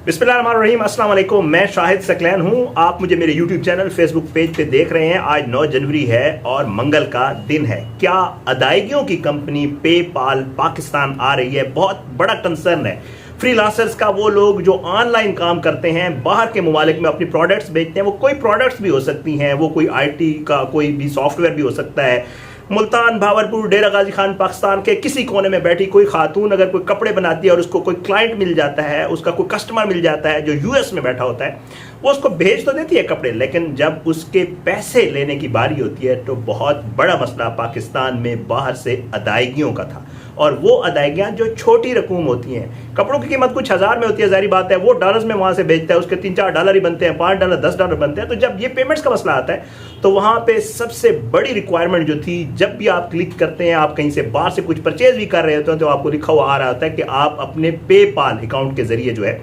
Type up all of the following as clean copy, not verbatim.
बिस्मिल्लाहिर्रहमानिर्रहीम, अस्सलाम वालेकुम। मैं शाहिद सकलैन हूँ। आप मुझे मेरे यूट्यूब चैनल फेसबुक पेज पे देख रहे हैं। आज 9 जनवरी है और मंगल का दिन है। क्या अदायगियों की कंपनी पेपाल पाकिस्तान आ रही है? बहुत बड़ा कंसर्न है फ्रीलांसर्स का। वो लोग जो ऑनलाइन काम करते हैं, बाहर के ममालिक में अपनी प्रोडक्ट्स बेचते हैं। वो कोई प्रोडक्ट्स भी हो सकती हैं, वो कोई IT का कोई भी सॉफ्टवेयर भी हो सकता है। मुल्तान, भावलपुर, डेरा गाजी खान, पाकिस्तान के किसी कोने में बैठी कोई खातून अगर कोई कपड़े बनाती है और उसको कोई क्लाइंट मिल जाता है, उसका कोई कस्टमर मिल जाता है जो US में बैठा होता है, वो उसको भेज तो देती है कपड़े, लेकिन जब उसके पैसे लेने की बारी होती है तो बहुत बड़ा मसला पाकिस्तान में बाहर से अदायगियों का था। और वो अदायगियाँ जो छोटी रकूम होती हैं, कपड़ों की कीमत कुछ हज़ार में होती है, ज़ाहिर बात है, वो डॉलर्स में वहाँ से भेजता है, उसके $3-4 ही बनते हैं, $5, $10 बनते हैं। तो जब ये पेमेंट्स का मसला आता है तो वहाँ पे सबसे बड़ी रिक्वायरमेंट जो थी, जब भी आप क्लिक करते हैं, आप कहीं से बाहर से कुछ परचेज भी कर रहे होते हैं तो आपको लिखा हुआ आ रहा होता है कि आप अपने पेपाल अकाउंट के ज़रिए जो है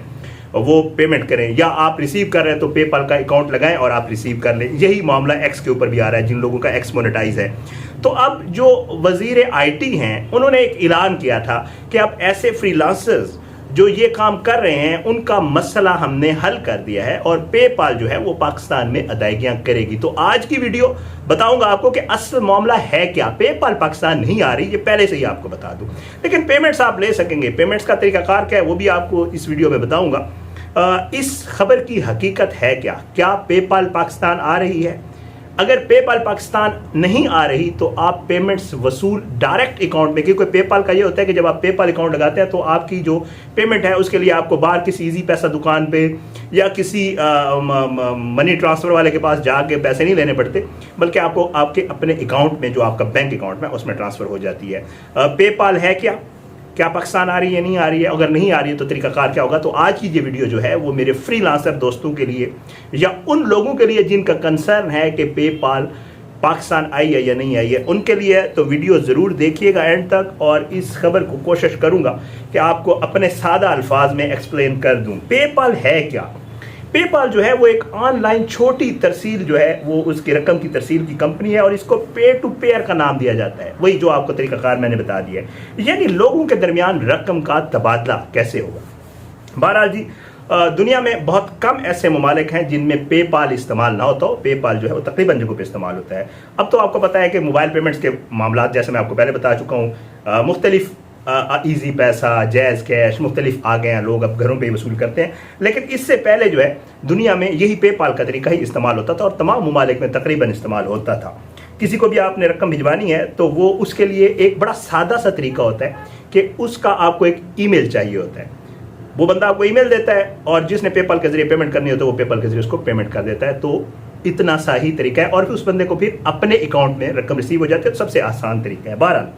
वो पेमेंट करें, या आप रिसीव कर रहे हैं तो पेपाल का अकाउंट लगाएं और आप रिसीव कर लें। यही मामला एक्स के ऊपर भी आ रहा है, जिन लोगों का एक्स मोनेटाइज है। तो अब जो वजीर IT हैं, उन्होंने एक ऐलान किया था कि अब ऐसे फ्रीलांसर्स जो ये काम कर रहे हैं उनका मसला हमने हल कर दिया है और पेपाल जो है वो पाकिस्तान में अदायगियां करेगी। तो आज की वीडियो बताऊंगा आपको कि असल मामला है क्या। पेपाल पाकिस्तान नहीं आ रही, ये पहले से ही आपको बता दूं, लेकिन पेमेंट्स आप ले सकेंगे। पेमेंट्स का तरीकाकार क्या है वो भी आपको इस वीडियो में बताऊंगा। इस खबर की हकीकत है क्या? क्या पेपाल पाकिस्तान आ रही है? अगर पेपाल पाकिस्तान नहीं आ रही तो आप पेमेंट्स वसूल डायरेक्ट अकाउंट में, क्योंकि पेपाल का ये होता है कि जब आप पेपाल अकाउंट लगाते हैं तो आपकी जो पेमेंट है उसके लिए आपको बाहर किसी इजी पैसा दुकान पे या किसी मनी ट्रांसफ़र वाले के पास जाके पैसे नहीं लेने पड़ते, बल्कि आपको आपके अपने अकाउंट में, जो आपका बैंक अकाउंट में, उसमें ट्रांसफ़र हो जाती है। पेपाल है क्या पाकिस्तान आ रही है, नहीं आ रही है? अगर नहीं आ रही है तो तरीकाकार क्या होगा? तो आज की ये वीडियो जो है वो मेरे फ्रीलांसर दोस्तों के लिए या उन लोगों के लिए जिनका कंसर्न है कि पेपाल पाकिस्तान आई है या नहीं आई है, उनके लिए। तो वीडियो ज़रूर देखिएगा एंड तक, और इस खबर को कोशिश करूँगा कि आपको अपने सादा अल्फाज में एक्सप्लेन कर दूँ। पेपाल है क्या? पेपाल जो है वो एक ऑनलाइन छोटी तरसील जो है वो उसकी रकम की तरसील की कंपनी है और इसको पे टू पेयर का नाम दिया जाता है। वही जो आपको तरीकाकार मैंने बता दिया है, यानी लोगों के दरमियान रकम का तबादला कैसे होगा। बहरहाल जी, दुनिया में बहुत कम ऐसे ममालिक हैं जिनमें पेपाल इस्तेमाल ना होता हो। पेपाल जो है वो तकरीबन जगहों पे इस्तेमाल होता है। अब तो आपको पता है कि मोबाइल पेमेंट्स के मामला, जैसे मैं आपको पहले बता चुका हूँ, मुख्तलिफ ईजी पैसा, जैज़ कैश मुख्तलिफ आ गए हैं, लोग अब घरों पे ही वसूल करते हैं। लेकिन इससे पहले जो है दुनिया में यही पेपाल का तरीका ही इस्तेमाल होता था और तमाम ममालिक में तकरीबन इस्तेमाल होता था। किसी को भी आपने रकम भिजवानी है तो वो उसके लिए एक बड़ा सादा सा तरीका होता है कि उसका आपको एक ईमेल चाहिए होता है। वो बंदा आपको ईमेल देता है और जिसने पेपाल के जरिए पेमेंट करनी होती है वो पेपाल के जरिए उसको पेमेंट कर देता है। तो इतना सा ही तरीका है और फिर उस बंदे को फिर अपने अकाउंट में रकम रिसीव हो जाती है। तो सबसे आसान तरीका है। बहरहाल,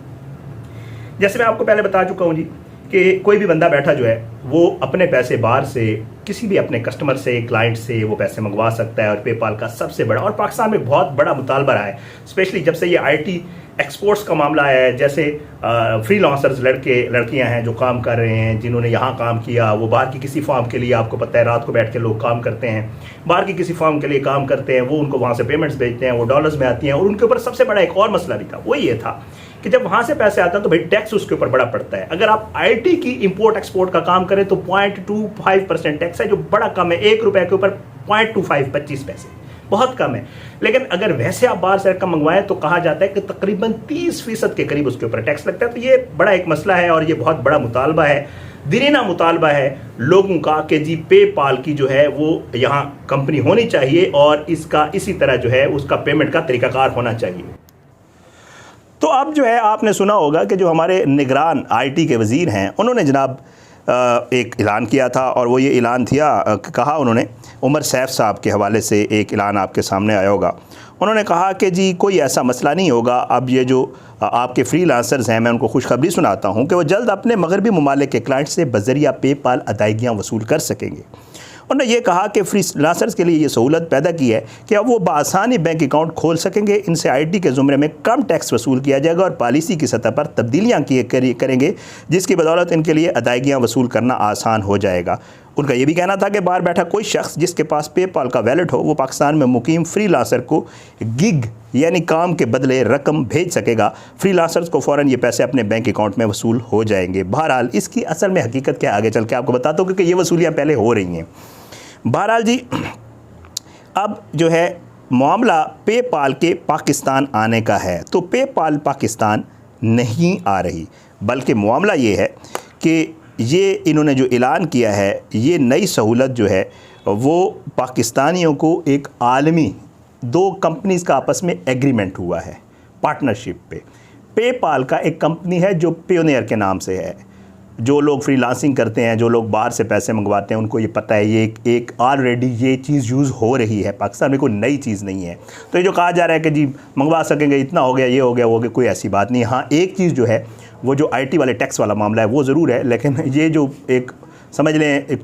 जैसे मैं आपको पहले बता चुका हूँ जी कि कोई भी बंदा बैठा जो है वो अपने पैसे बाहर से किसी भी अपने कस्टमर से, क्लाइंट से वो पैसे मंगवा सकता है। और पेपाल का सबसे बड़ा, और पाकिस्तान में बहुत बड़ा मुतालबा रहा है, स्पेशली जब से ये IT एक्सपोर्ट्स का मामला है। जैसे फ्रीलांसर्स लड़कियां हैं जो काम कर रहे हैं, जिन्होंने यहाँ काम किया, वो बाहर की किसी फॉर्म के लिए, आपको पता है रात को बैठ के लोग काम करते हैं, बाहर की किसी फॉर्म के लिए काम करते हैं, वो उनको वहाँ से पेमेंट्स भेजते हैं, वो डॉलर्स में आती हैं। और उनके ऊपर सबसे बड़ा एक और मसला भी था, वो ये था कि जब वहाँ से पैसे आते हैं तो भाई टैक्स उसके ऊपर बड़ा पड़ता है। अगर आप IT की इंपोर्ट एक्सपोर्ट का काम करें तो 0.25% टैक्स है, जो बड़ा कम है। ₹1 के ऊपर 0.25 25 पैसे, बहुत कम है। लेकिन अगर वैसे आप बाहर से रकम मंगवाएं तो कहा जाता है कि तकरीबन 30% के करीब उसके ऊपर टैक्स लगता है। तो ये बड़ा एक मसला है और ये बहुत बड़ा मुतालबा है, दिरीना मुतालबा है लोगों का कि जी पेपाल की जो है वो यहाँ कंपनी होनी चाहिए और इसका इसी तरह जो है उसका पेमेंट का तरीकाकार होना चाहिए। तो अब जो है आपने सुना होगा कि जो हमारे निगरान IT के वज़ीर हैं, उन्होंने जनाब एक ऐलान किया था, और वो ये ऐलान कहा उन्होंने, उमर सैफ साहब के हवाले से एक ऐलान आपके सामने आया होगा। उन्होंने कहा कि जी कोई ऐसा मसला नहीं होगा। अब ये जो आपके फ्रीलांसर्स हैं, मैं उनको खुशखबरी सुनाता हूँ कि वो जल्द अपने मगरबी ममालिक के क्लाइंट से बज़रिया पेपाल अदायगियाँ वसूल कर सकेंगे। उन्होंने ये कहा कि फ्रीलांसर्स के लिए ये सहूलत पैदा की है कि अब वो बआसानी बैंक अकाउंट खोल सकेंगे। इनसे IT के ज़ुमरे में कम टैक्स वसूल किया जाएगा और पॉलिसी की सतह पर तब्दीलियाँ करेंगे, जिसकी बदौलत इनके लिए अदायगियाँ वसूल करना आसान हो जाएगा। उनका ये भी कहना था कि बाहर बैठा कोई शख्स जिसके पास पेपाल का वैलेट हो वो पाकिस्तान में मुकीम फ्रीलांसर को गिग यानी काम के बदले रकम भेज सकेगा। फ्रीलांसर्स को फ़ौरन ये पैसे अपने बैंक अकाउंट में वसूल हो जाएंगे। बहरहाल इसकी असल में हकीकत क्या आगे चल के आपको बताता हूँ, क्योंकि ये वसूलियाँ पहले हो रही हैं। बहरहाल जी, अब जो है मामला पेपाल के पाकिस्तान आने का है, तो पेपाल पाकिस्तान नहीं आ रही, बल्कि मामला ये है कि ये इन्होंने जो ऐलान किया है, ये नई सहूलत जो है वो पाकिस्तानियों को एक आलमी 2 कंपनीज़ का आपस में एग्रीमेंट हुआ है पार्टनरशिप पे। पेपाल का एक कंपनी है जो पियोनियर के नाम से है। जो लोग फ्रीलांसिंग करते हैं, जो लोग बाहर से पैसे मंगवाते हैं, उनको ये पता है ये एक ऑलरेडी ये चीज़ यूज़ हो रही है पाकिस्तान में, कोई नई चीज़ नहीं है। तो ये जो कहा जा रहा है कि जी मंगवा सकेंगे, इतना हो गया, ये हो गया, वो हो गया, कोई ऐसी बात नहीं। हाँ, एक चीज़ जो है वो जो आईटी वाले टैक्स वाला मामला है वो ज़रूर है, लेकिन ये जो एक समझ लें एक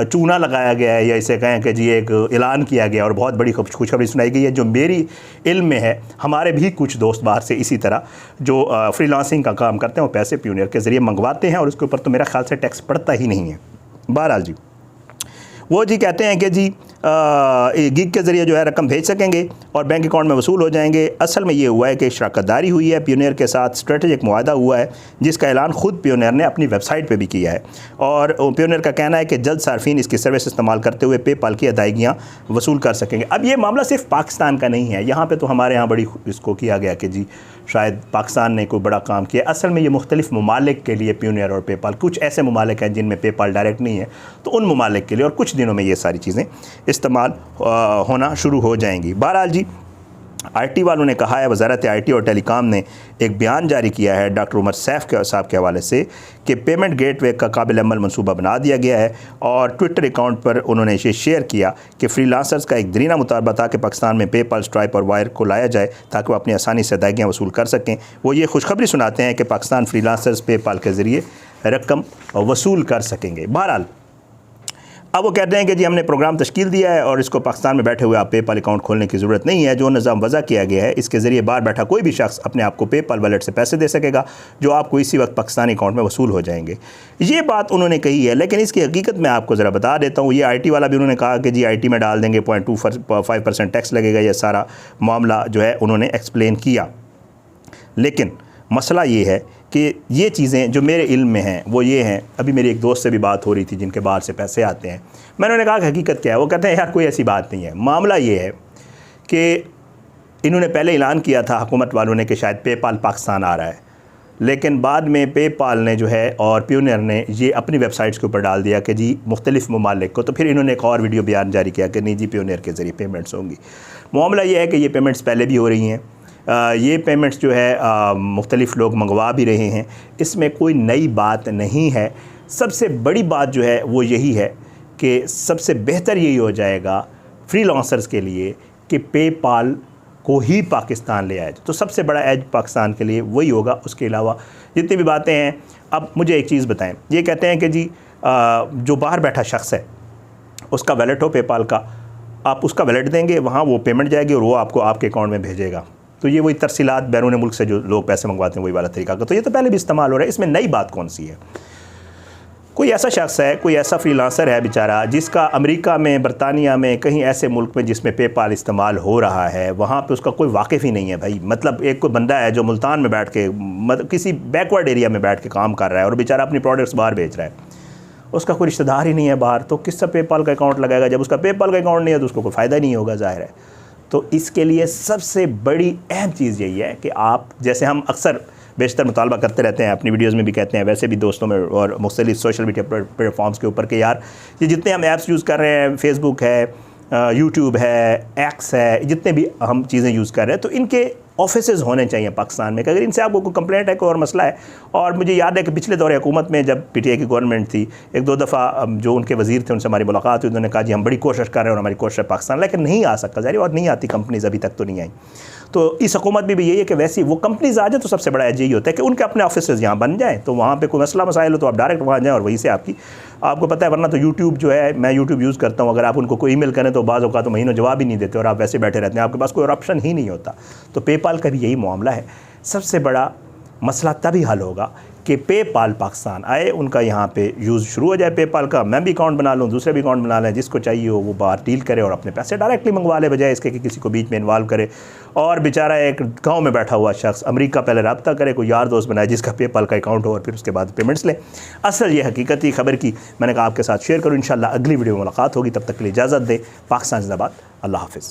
चूना लगाया गया है, या इसे कहें कि जी एक ऐलान किया गया और बहुत बड़ी खुशखबरी सुनाई गई है, जो मेरी इल्म में है। हमारे भी कुछ दोस्त बाहर से इसी तरह जो फ्रीलांसिंग का काम करते हैं वो पैसे पियोनियर के ज़रिए मंगवाते हैं और उसके ऊपर तो मेरा ख्याल से टैक्स पड़ता ही नहीं है। बहरहाल जी, वो जी कहते हैं कि जी गिग के ज़रिए जो है रकम भेज सकेंगे और बैंक अकाउंट में वसूल हो जाएंगे। असल में ये हुआ है कि शराकतदारी हुई है, पियोनियर के साथ स्ट्रेटेजिक मुआहदा हुआ है, जिसका ऐलान ख़ुद पियोनियर ने अपनी वेबसाइट पे भी किया है। और पियोनियर का कहना है कि जल्द सार्फिन इसकी सर्विस इस्तेमाल करते हुए पेपाल की अदायगियाँ वसूल कर सकेंगे। अब ये मामला सिर्फ पाकिस्तान का नहीं है, यहाँ पर तो हमारे यहाँ बड़ी इसको किया गया कि जी शायद पाकिस्तान ने कोई बड़ा काम किया। असल में ये मुख्तलिफ़ ममालिक के लिए पियोनियर और पेपाल, कुछ ऐसे ममालिक हैं जिनमें पेपाल डायरेक्ट नहीं है, तो उन ममालिक के लिए और कुछ दिनों में ये सारी चीज़ें इस्तेमाल होना शुरू हो जाएंगी। बहरहाल जी, आईटी वालों ने कहा है, वज़ारत आईटी और टेलीकॉम ने एक बयान जारी किया है डॉक्टर उमर सैफ के साहब के हवाले से कि पेमेंट गेटवे का काबिल अमल मनसूबा बना दिया गया है। और ट्विटर अकाउंट पर उन्होंने इसे शेयर किया कि फ्रीलांसर्स का एक दरीना मुतालबा था कि पाकिस्तान में पेपाल, स्ट्राइप और वायर को लाया जाए ताकि वो अपनी आसानी से अदायगियाँ वसूल कर सकें। वो ये खुशखबरी सुनाते हैं कि पाकिस्तान फ्रीलांसर्स पेपाल के ज़रिए रकम वसूल कर सकेंगे। बहरहाल अब वो कहते हैं कि जी हमने प्रोग्राम तश्कील दिया है और इसको पाकिस्तान में बैठे हुए आप पेपाल अकाउंट खोलने की ज़रूरत नहीं है। जो निज़ाम वज़ा किया गया है इसके ज़रिए बाहर बैठा कोई भी शख्स अपने आप को पेपाल वॉलेट से पैसे दे सकेगा, जो आपको इसी वक्त पाकिस्तानी अकाउंट में वसूल हो जाएंगे। ये बात उन्होंने कही है, लेकिन इसकी हकीकत मैं आपको ज़रा बता देता हूँ। ये आईटी वाला भी उन्होंने कहा कि जी आईटी में डाल देंगे 0.25% टैक्स लगेगा, यह सारा मामला जो है उन्होंने एक्सप्लेन किया। लेकिन मसला ये है कि ये चीज़ें जो मेरे इल्म में हैं वो ये हैं। अभी मेरी एक दोस्त से भी बात हो रही थी जिनके बाहर से पैसे आते हैं। मैंने उन्हें कहा कि हकीकत क्या है। वो कहते हैं यार कोई ऐसी बात नहीं है। मामला ये है कि इन्होंने पहले ऐलान किया था हुकूमत वालों ने कि शायद पेपाल पाकिस्तान आ रहा है, लेकिन बाद में पेपाल ने जो है और पियोनियर ने ये अपनी वेबसाइट्स के ऊपर डाल दिया कि जी मुख्तलिफ़ ममालिक को। तो फिर इन्होंने एक और वीडियो बयान जारी किया कि नहीं जी पियोनियर के ज़रिए पेमेंट्स होंगी। मामला ये है कि ये पेमेंट्स पहले भी हो रही हैं। ये पेमेंट्स जो है मुख्तलिफ़ लोग मंगवा भी रहे हैं, इसमें कोई नई बात नहीं है। सबसे बड़ी बात जो है वो यही है कि सबसे बेहतर यही हो जाएगा फ्रीलांसर्स के लिए कि पेपाल को ही पाकिस्तान ले आए। तो सबसे बड़ा एज पाकिस्तान के लिए वही होगा। उसके अलावा जितनी भी बातें हैं, अब मुझे एक चीज़ बताएं। ये कहते हैं कि जी जो बाहर बैठा शख्स है उसका वैलेट हो पेपाल का, आप उसका वैलेट देंगे, वहाँ वो पेमेंट जाएगी और वो आपको आपके अकाउंट में भेजेगा। तो ये वही तरसीलात बैरून मुल्क से जो लोग पैसे मंगवाते हैं वही वाला तरीका का। तो ये तो पहले भी इस्तेमाल हो रहा है, इसमें नई बात कौन सी है। कोई ऐसा शख्स है, कोई ऐसा फ्रीलांसर है बेचारा जिसका अमेरिका में, बरतानिया में, कहीं ऐसे मुल्क में जिसमें पेपाल इस्तेमाल हो रहा है, वहाँ पे उसका कोई वाकिफ़ ही नहीं है भाई। मतलब एक कोई बंदा है जो मुल्तान में बैठ के, मतलब किसी बैकवर्ड एरिया में बैठ के काम कर रहा है और बेचारा अपनी प्रोडक्ट्स बाहर बेच रहा है, उसका कोई रिश्तेदार ही नहीं है बाहर, तो किससे पेपाल का अकाउंट लगाएगा। जब उसका पेपाल का अकाउंट नहीं है तो उसको कोई फ़ायदा नहीं होगा, ज़ाहिर है। तो इसके लिए सबसे बड़ी अहम चीज़ यही है कि आप, जैसे हम अक्सर बेशतर मुतालबा करते रहते हैं, अपनी वीडियोज़ में भी कहते हैं, वैसे भी दोस्तों में और मुख्तलिफ सोशल मीडिया प्लेटफॉर्म्स के ऊपर कि यार ये जितने हम ऐप्स यूज़ कर रहे हैं, फेसबुक है, यूट्यूब है, एक्स है, जितने भी हम चीज़ें यूज़ कर रहे हैं, तो इनके ऑफिसेज़ होने चाहिए पाकिस्तान में। कि अगर इनसे आपको कोई कंप्लेंट है, कोई और मसला है। और मुझे याद है कि पिछले दौर हुकूमत में जब पीटीआई की गवर्नमेंट थी, एक दो दफ़ा जो उनके वज़ीर थे उनसे हमारी मुलाकात हुई, उन्होंने कहा जी हम बड़ी कोशिश कर रहे हैं और हमारी कोशिश है पाकिस्तान, लेकिन नहीं आ सकता ज़ाहिर, और नहीं आती कंपनीज़ अभी तक तो नहीं आई। तो इस हुकूमत में भी यही है कि वैसी वो कंपनीज़ आ जाए तो सबसे बड़ा एज यही होता है कि उनके अपने ऑफिसेज़ यहाँ बन जाएँ, तो वहाँ पे कोई मसला मसाइल हो तो आप डायरेक्ट वहाँ जाएँ और वहीं से आपको पता है। वरना तो यूट्यूब जो है, मैं यूट्यूब यूज़ करता हूँ, अगर आप उनको कोई ईमेल करें तो बाज़ औक़ात तो महीनों जवाब ही नहीं देते और आप वैसे बैठे रहते हैं, आपके पास कोई और ऑप्शन ही नहीं होता। तो पेपाल का भी यही मामला है। सबसे बड़ा मसला तभी हल होगा कि पेपाल पाकिस्तान आए, उनका यहाँ पे यूज़ शुरू हो जाए पेपाल का। मैं भी अकाउंट बना लूँ, दूसरे भी अकाउंट बना लें, जिसको चाहिए हो वो बाहर डील करे और अपने पैसे डायरेक्टली मंगवा ले, बजाय इसके कि किसी को बीच में इन्वॉल्व करे। और बेचारा एक गांव में बैठा हुआ शख्स अमेरिका पहले रब्ता करे, कोई यार दोस्त बनाए जिसका पेपाल का अकाउंट हो और फिर उसके बाद पेमेंट्स ले। असल ये हकीकती खबर की मैंने कहा आपके साथ शेयर करूँ। इंशाल्लाह अगली वीडियो में मुलाकात होगी, तब तक के लिए इजाज़त दें। पाकिस्तान जिंदाबाद, अल्लाह हाफिज़।